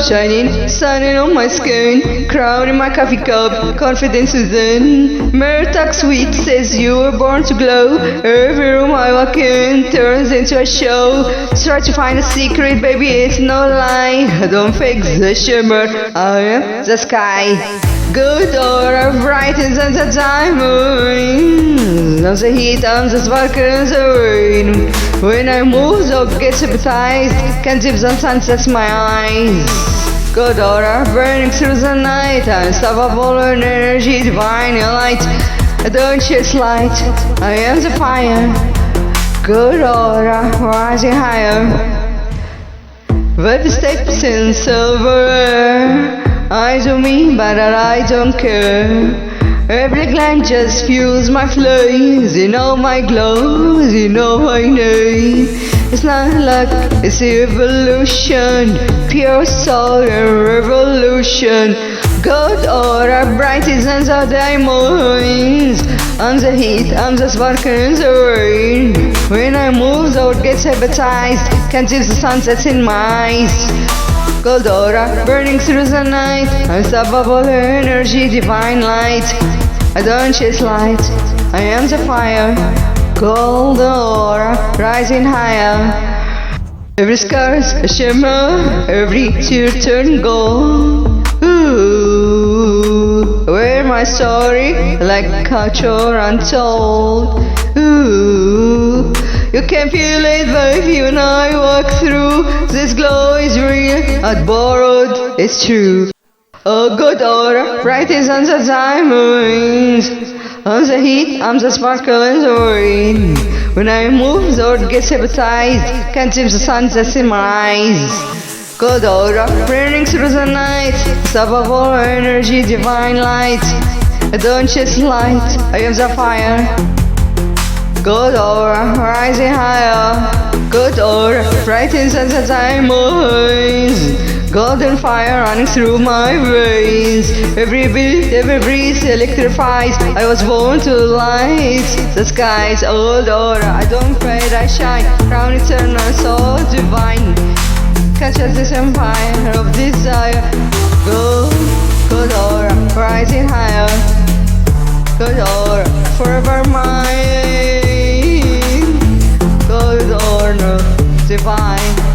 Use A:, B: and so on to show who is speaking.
A: shining, sunning on my skin, crown in my coffee cup, confidence within. Murdoch sweet says you were born to glow. Every room I walk in turns into a show. Try to find a secret, baby, it's no lie. I don't fake the shimmer, I am the sky. Good aura brightens and the diamond. Of the heat, I'm the sparkle in the rain. When I move, dog gets hypnotized. Can't dip the sunsets my eyes. Good aura burning through the night. Unstoppable in energy, divine light. I don't chase light, I am the fire. Good aura rising higher. With steps in silver. I don't mean but I don't care. Every glance just fuels my flames. You know my glows, you know my name. It's not luck, it's evolution. Pure soul and revolution. Good aura brightens and the diamonds. I'm the heat, I'm the sparkle in the rain. When I move, the world gets hypnotized. Can't see the sunsets in my eyes. Gold aura burning through the night. Unstoppable energy, divine light. I don't chase light, I am the fire. Gold aura rising higher. Every scar's a shimmer, every tear turned gold. Ooh, wear my story like culture untold. Ooh, you can feel it, baby, when I walk through. This glow is real, not borrowed, it's true. Oh, good aura, bright as on the diamonds. I'm the heat, I'm the sparkle in the rain. When I move, the world gets hypnotized. Can't see the sunsets in my eyes. Good aura, burning through the night. Unstoppable energy, divine light. I don't chase light, I am the fire. Good aura, rising higher. Good aura, brightens as the diamonds. Golden fire running through my veins. Every beat, every breeze electrifies. I was born to light the skies. Old aura, I don't fade, I shine. Crown eternal, so divine. Catch us this empire of desire. Good aura, rising higher. Good aura, forever mine. Good aura, divine.